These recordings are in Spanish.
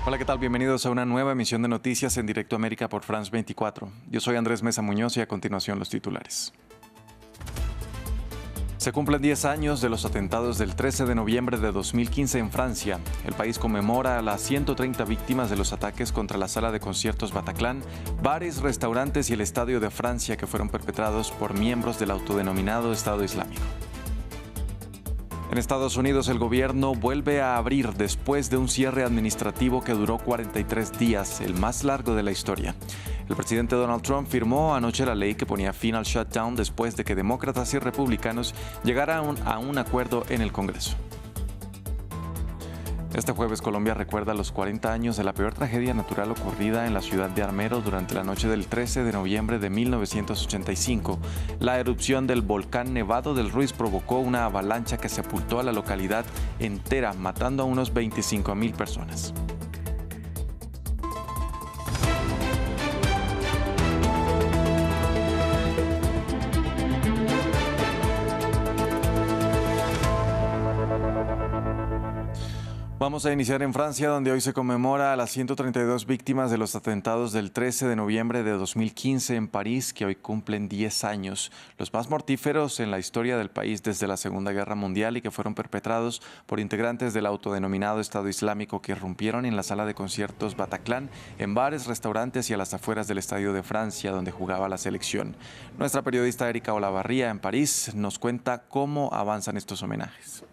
Hola, ¿qué tal? Bienvenidos a una nueva emisión de Noticias en Directo América por France 24. Yo soy Andrés Mesa Muñoz y a continuación los titulares. Se cumplen 10 años de los atentados del 13 de noviembre de 2015 en Francia. El país conmemora a las 130 víctimas de los ataques contra la sala de conciertos Bataclan, bares, restaurantes y el Estadio de Francia que fueron perpetrados por miembros del autodenominado Estado Islámico. En Estados Unidos, el gobierno vuelve a abrir después de un cierre administrativo que duró 43 días, el más largo de la historia. El presidente Donald Trump firmó anoche la ley que ponía fin al shutdown después de que demócratas y republicanos llegaran a un acuerdo en el Congreso. Este jueves, Colombia recuerda los 40 años de la peor tragedia natural ocurrida en la ciudad de Armero durante la noche del 13 de noviembre de 1985. La erupción del volcán Nevado del Ruiz provocó una avalancha que sepultó a la localidad entera, matando a unos 25,000 personas. Vamos a iniciar en Francia, donde hoy se conmemora a las 132 víctimas de los atentados del 13 de noviembre de 2015 en París, que hoy cumplen 10 años, los más mortíferos en la historia del país desde la Segunda Guerra Mundial y que fueron perpetrados por integrantes del autodenominado Estado Islámico que irrumpieron en la sala de conciertos Bataclan, en bares, restaurantes y a las afueras del Estadio de Francia, donde jugaba la selección. Nuestra periodista Erika Olavarría en París nos cuenta cómo avanzan estos homenajes.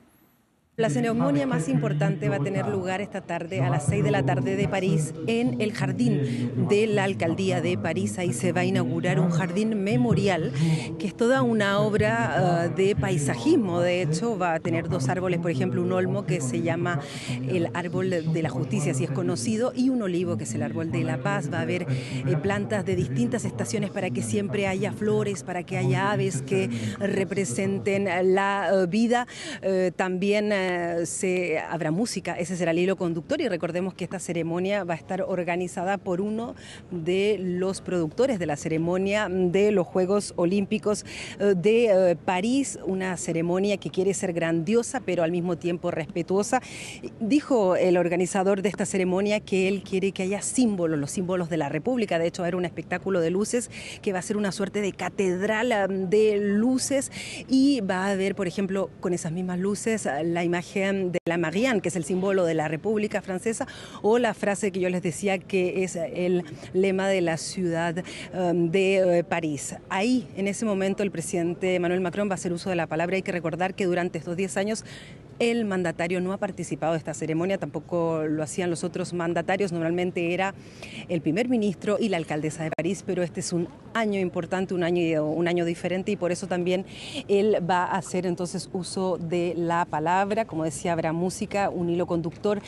La ceremonia más importante va a tener lugar esta tarde a las 6 de la tarde de París en el jardín de la Alcaldía de París. Ahí se va a inaugurar un jardín memorial que es toda una obra de paisajismo. De hecho, va a tener dos árboles, por ejemplo, un olmo que se llama el árbol de la justicia, si es conocido, y un olivo que es el árbol de la paz. Va a haber plantas de distintas estaciones para que siempre haya flores, para que haya aves que representen la vida. También habrá música, ese será el hilo conductor, y recordemos que esta ceremonia va a estar organizada por uno de los productores de la ceremonia de los Juegos Olímpicos de París, una ceremonia que quiere ser grandiosa pero al mismo tiempo respetuosa. Dijo el organizador de esta ceremonia que él quiere que haya símbolos, los símbolos de la República. De hecho, va a haber un espectáculo de luces que va a ser una suerte de catedral de luces, y va a haber, por ejemplo, con esas mismas luces, la imagen de la Marianne, que es el símbolo de la República Francesa, o la frase que yo les decía que es el lema de la ciudad de París. Ahí, en ese momento, el presidente Emmanuel Macron va a hacer uso de la palabra. Hay que recordar que durante estos 10 años el mandatario no ha participado de esta ceremonia, tampoco lo hacían los otros mandatarios. Normalmente era el primer ministro y la alcaldesa de París, pero este es un año importante, un año diferente, y por eso también él va a hacer entonces uso de la palabra. Como decía, habrá música, un hilo conductor.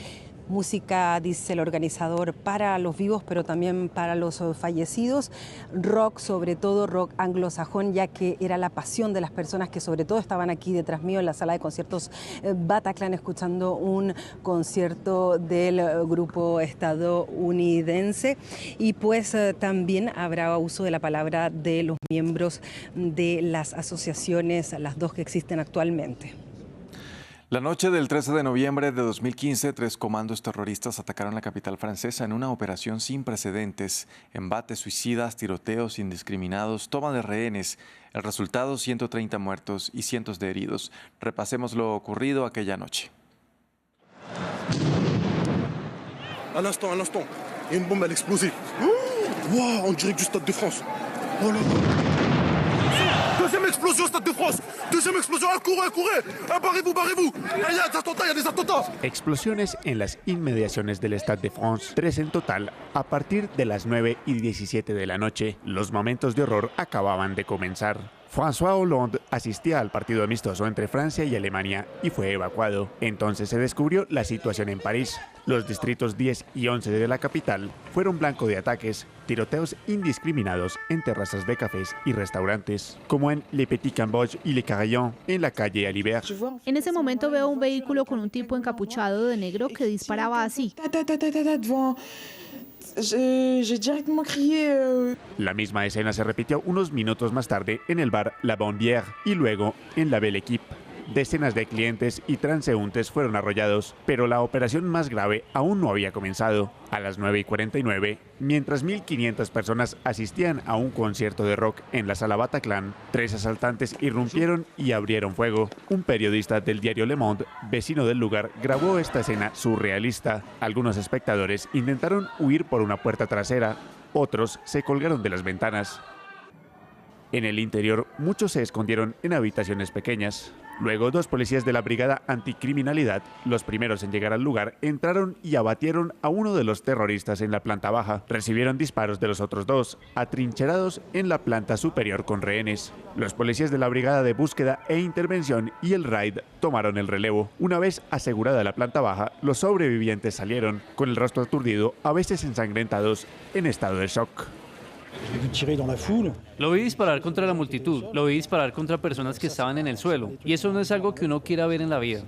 Música, dice el organizador, para los vivos, pero también para los fallecidos. Rock, sobre todo rock anglosajón, ya que era la pasión de las personas que sobre todo estaban aquí detrás mío en la sala de conciertos Bataclan, escuchando un concierto del grupo estadounidense. Y pues también habrá uso de la palabra de los miembros de las asociaciones, las dos que existen actualmente. La noche del 13 de noviembre de 2015, 3 comandos terroristas atacaron la capital francesa en una operación sin precedentes. Embates suicidas, tiroteos indiscriminados, toma de rehenes. El resultado, 130 muertos y cientos de heridos. Repasemos lo ocurrido aquella noche. Un instant. Il y a une bombe, elle explosé. Wow, on dirait du Stade de France. Oh là là. Deuxième explosion, Stade de France. Deuxième explosion, courez. Barrez-vous. Il y a des attentats. Explosiones en las inmediaciones del Stade de France, 3 en total, a partir de las 9:17 de la noche. Los momentos de horror acababan de comenzar. François Hollande asistía al partido amistoso entre Francia y Alemania y fue evacuado. Entonces se descubrió la situación en París. Los distritos 10 y 11 de la capital fueron blanco de ataques, tiroteos indiscriminados en terrazas de cafés y restaurantes, como en Le Petit Cambodge y Le Carillon, en la calle Alibert. En ese momento veo un vehículo con un tipo encapuchado de negro que disparaba así. J'ai directement crié. La misma escena se repitió unos minutos más tarde en el bar La Bonne Bière y luego en la Belle Équipe. Decenas de clientes y transeúntes fueron arrollados, pero la operación más grave aún no había comenzado. A las 9:49, mientras 1.500 personas asistían a un concierto de rock en la sala Bataclan, 3 asaltantes irrumpieron y abrieron fuego. Un periodista del diario Le Monde, vecino del lugar, grabó esta escena surrealista. Algunos espectadores intentaron huir por una puerta trasera, otros se colgaron de las ventanas. En el interior, muchos se escondieron en habitaciones pequeñas. Luego, 2 policías de la Brigada Anticriminalidad, los primeros en llegar al lugar, entraron y abatieron a uno de los terroristas en la planta baja. Recibieron disparos de los otros 2, atrincherados en la planta superior con rehenes. Los policías de la Brigada de Búsqueda e Intervención y el RAID tomaron el relevo. Una vez asegurada la planta baja, los sobrevivientes salieron, con el rostro aturdido, a veces ensangrentados, en estado de shock. Lo vi disparar contra la multitud, lo vi disparar contra personas que estaban en el suelo, y eso no es algo que uno quiera ver en la vida.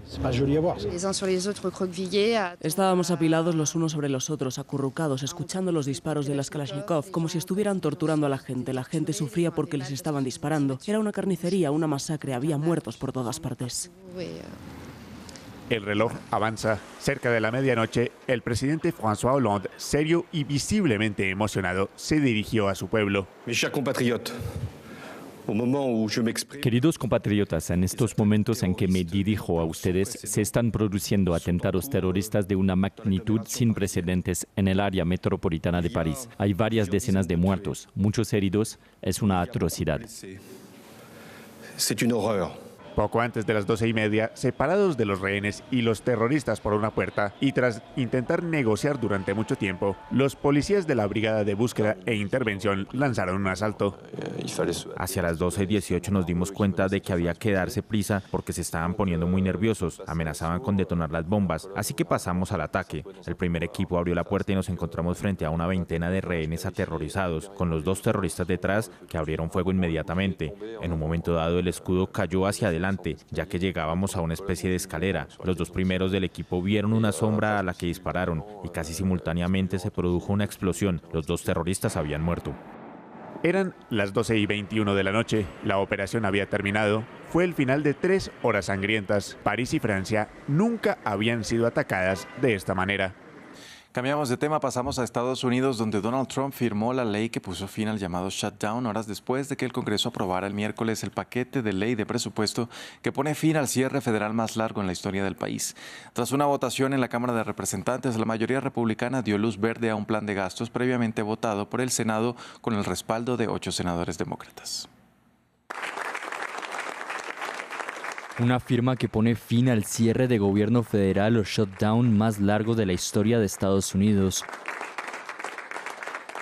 Estábamos apilados los unos sobre los otros, acurrucados, escuchando los disparos de las Kalashnikov, como si estuvieran torturando a la gente. La gente sufría porque les estaban disparando. Era una carnicería, una masacre, había muertos por todas partes. El reloj avanza. Cerca de la medianoche, el presidente François Hollande, serio y visiblemente emocionado, se dirigió a su pueblo. Queridos compatriotas, en estos momentos en que me dirijo a ustedes, se están produciendo atentados terroristas de una magnitud sin precedentes en el área metropolitana de París. Hay varias decenas de muertos, muchos heridos. Es una atrocidad. Poco antes de las 12:30, separados de los rehenes y los terroristas por una puerta, y tras intentar negociar durante mucho tiempo, los policías de la Brigada de Búsqueda e Intervención lanzaron un asalto. Hacia las 12:18 nos dimos cuenta de que había que darse prisa porque se estaban poniendo muy nerviosos, amenazaban con detonar las bombas, así que pasamos al ataque. El primer equipo abrió la puerta y nos encontramos frente a una veintena de rehenes aterrorizados, con los 2 terroristas detrás que abrieron fuego inmediatamente. En un momento dado el escudo cayó hacia adelante, ya que llegábamos a una especie de escalera. Los 2 primeros del equipo vieron una sombra a la que dispararon y casi simultáneamente se produjo una explosión. Los 2 terroristas habían muerto. Eran las 12:21 de la noche. La operación había terminado. Fue el final de 3 horas sangrientas. París y Francia nunca habían sido atacadas de esta manera. Cambiamos de tema, pasamos a Estados Unidos, donde Donald Trump firmó la ley que puso fin al llamado shutdown horas después de que el Congreso aprobara el miércoles el paquete de ley de presupuesto que pone fin al cierre federal más largo en la historia del país. Tras una votación en la Cámara de Representantes, la mayoría republicana dio luz verde a un plan de gastos previamente votado por el Senado con el respaldo de 8 senadores demócratas. Una firma que pone fin al cierre de gobierno federal o shutdown más largo de la historia de Estados Unidos.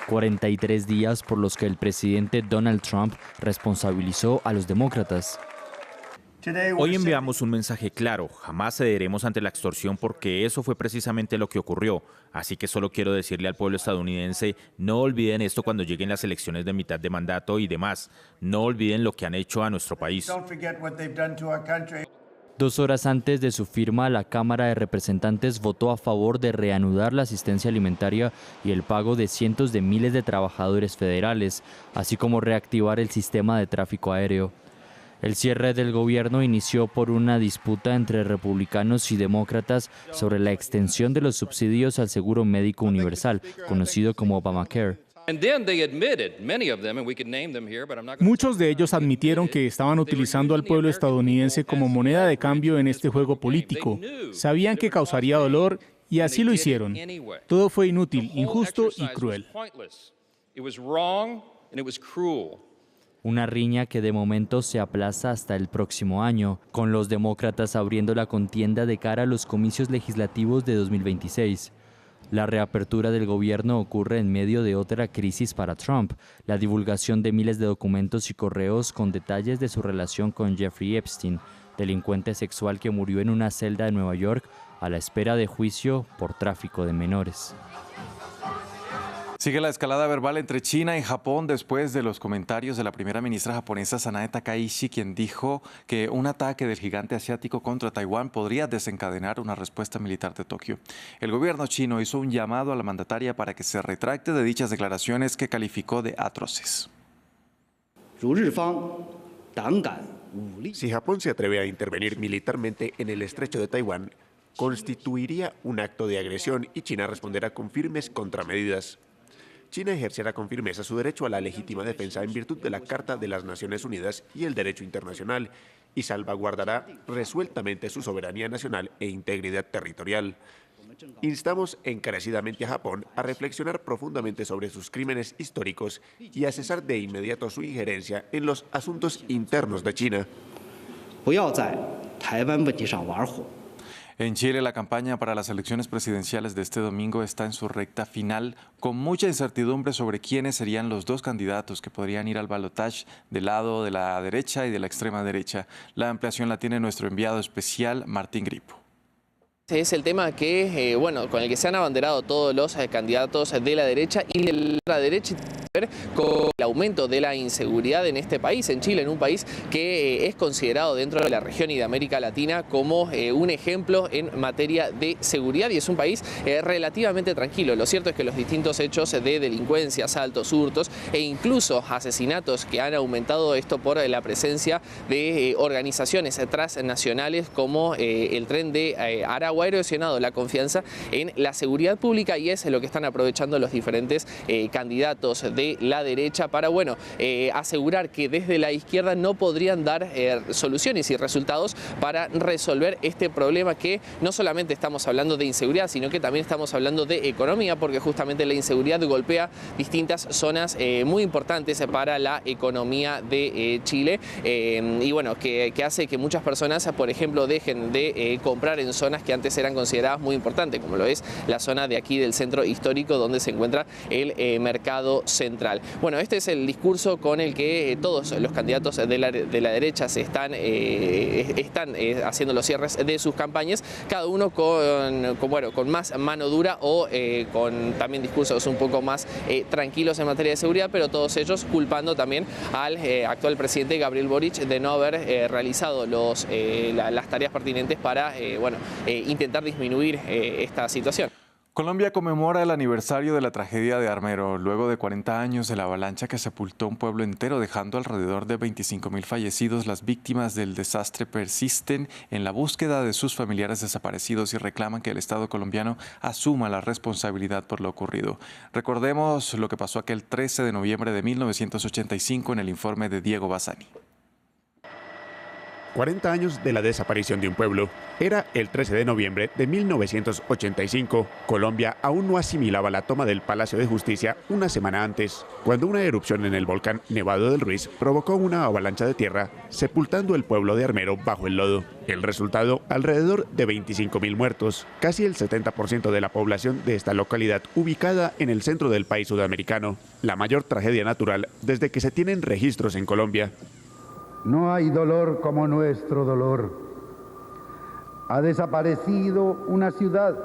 43 días por los que el presidente Donald Trump responsabilizó a los demócratas. Hoy enviamos un mensaje claro, jamás cederemos ante la extorsión porque eso fue precisamente lo que ocurrió. Así que solo quiero decirle al pueblo estadounidense, no olviden esto cuando lleguen las elecciones de mitad de mandato y demás. No olviden lo que han hecho a nuestro país. 2 horas antes de su firma, la Cámara de Representantes votó a favor de reanudar la asistencia alimentaria y el pago de cientos de miles de trabajadores federales, así como reactivar el sistema de tráfico aéreo. El cierre del gobierno inició por una disputa entre republicanos y demócratas sobre la extensión de los subsidios al seguro médico universal, conocido como Obamacare. Muchos de ellos admitieron que estaban utilizando al pueblo estadounidense como moneda de cambio en este juego político. Sabían que causaría dolor y así lo hicieron. Todo fue inútil, injusto y cruel. Una riña que de momento se aplaza hasta el próximo año, con los demócratas abriendo la contienda de cara a los comicios legislativos de 2026. La reapertura del gobierno ocurre en medio de otra crisis para Trump, la divulgación de miles de documentos y correos con detalles de su relación con Jeffrey Epstein, delincuente sexual que murió en una celda de Nueva York a la espera de juicio por tráfico de menores. Sigue la escalada verbal entre China y Japón después de los comentarios de la primera ministra japonesa Sanae Takaichi, quien dijo que un ataque del gigante asiático contra Taiwán podría desencadenar una respuesta militar de Tokio. El gobierno chino hizo un llamado a la mandataria para que se retracte de dichas declaraciones que calificó de atroces. Si Japón se atreve a intervenir militarmente en el estrecho de Taiwán, constituiría un acto de agresión y China responderá con firmes contramedidas. China ejercerá con firmeza su derecho a la legítima defensa en virtud de la Carta de las Naciones Unidas y el derecho internacional, y salvaguardará resueltamente su soberanía nacional e integridad territorial. Instamos encarecidamente a Japón a reflexionar profundamente sobre sus crímenes históricos y a cesar de inmediato su injerencia en los asuntos internos de China. En Chile, la campaña para las elecciones presidenciales de este domingo está en su recta final, con mucha incertidumbre sobre quiénes serían los dos candidatos que podrían ir al balotaje del lado de la derecha y de la extrema derecha. La ampliación la tiene nuestro enviado especial, Martín Gripo. Es el tema que, con el que se han abanderado todos los candidatos de la derecha y de la derecha, con el aumento de la inseguridad en este país, en Chile, en un país que es considerado dentro de la región y de América Latina como un ejemplo en materia de seguridad, y es un país relativamente tranquilo. Lo cierto es que los distintos hechos de delincuencia, asaltos, hurtos e incluso asesinatos que han aumentado, esto por la presencia de organizaciones transnacionales como el Tren de Aragua, ha erosionado la confianza en la seguridad pública, y es lo que están aprovechando los diferentes candidatos de la derecha para asegurar que desde la izquierda no podrían dar soluciones y resultados para resolver este problema, que no solamente estamos hablando de inseguridad, sino que también estamos hablando de economía, porque justamente la inseguridad golpea distintas zonas muy importantes para la economía de Chile, que hace que muchas personas, por ejemplo, dejen de comprar en zonas que antes eran consideradas muy importantes, como lo es la zona de aquí del centro histórico, donde se encuentra el mercado central. Bueno, este es el discurso con el que todos los candidatos de la derecha se están haciendo los cierres de sus campañas, cada uno con más mano dura o con también discursos un poco más tranquilos en materia de seguridad, pero todos ellos culpando también al actual presidente Gabriel Boric de no haber realizado las tareas pertinentes para intentar disminuir esta situación. Colombia conmemora el aniversario de la tragedia de Armero, luego de 40 años de la avalancha que sepultó un pueblo entero, dejando alrededor de 25.000 fallecidos. Las víctimas del desastre persisten en la búsqueda de sus familiares desaparecidos y reclaman que el Estado colombiano asuma la responsabilidad por lo ocurrido. Recordemos lo que pasó aquel 13 de noviembre de 1985 en el informe de Diego Bassani. 40 años de la desaparición de un pueblo. Era el 13 de noviembre de 1985. Colombia aún no asimilaba la toma del Palacio de Justicia una semana antes, cuando una erupción en el volcán Nevado del Ruiz provocó una avalancha de tierra, sepultando el pueblo de Armero bajo el lodo. El resultado, alrededor de 25.000 muertos, casi el 70% de la población de esta localidad ubicada en el centro del país sudamericano. La mayor tragedia natural desde que se tienen registros en Colombia. No hay dolor como nuestro dolor. Ha desaparecido una ciudad.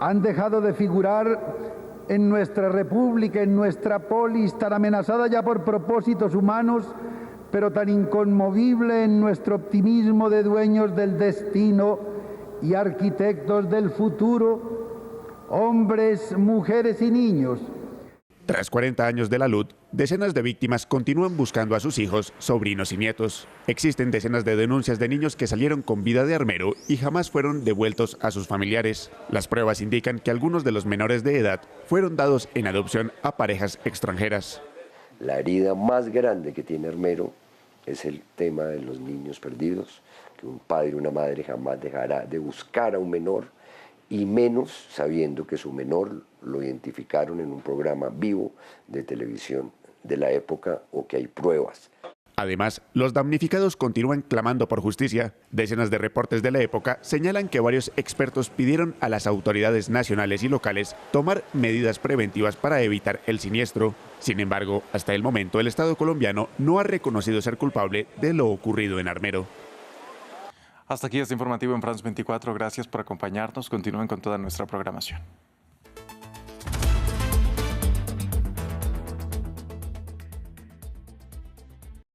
Han dejado de figurar en nuestra república, en nuestra polis, tan amenazada ya por propósitos humanos, pero tan inconmovible en nuestro optimismo de dueños del destino y arquitectos del futuro, hombres, mujeres y niños. Tras 40 años de la luz, decenas de víctimas continúan buscando a sus hijos, sobrinos y nietos. Existen decenas de denuncias de niños que salieron con vida de Armero y jamás fueron devueltos a sus familiares. Las pruebas indican que algunos de los menores de edad fueron dados en adopción a parejas extranjeras. La herida más grande que tiene Armero es el tema de los niños perdidos, que un padre o una madre jamás dejará de buscar a un menor, y menos sabiendo que su menor lo identificaron en un programa vivo de televisión de la época o que hay pruebas. Además, los damnificados continúan clamando por justicia. Decenas de reportes de la época señalan que varios expertos pidieron a las autoridades nacionales y locales tomar medidas preventivas para evitar el siniestro. Sin embargo, hasta el momento el Estado colombiano no ha reconocido ser culpable de lo ocurrido en Armero. Hasta aquí este informativo en France 24. Gracias por acompañarnos. Continúen con toda nuestra programación.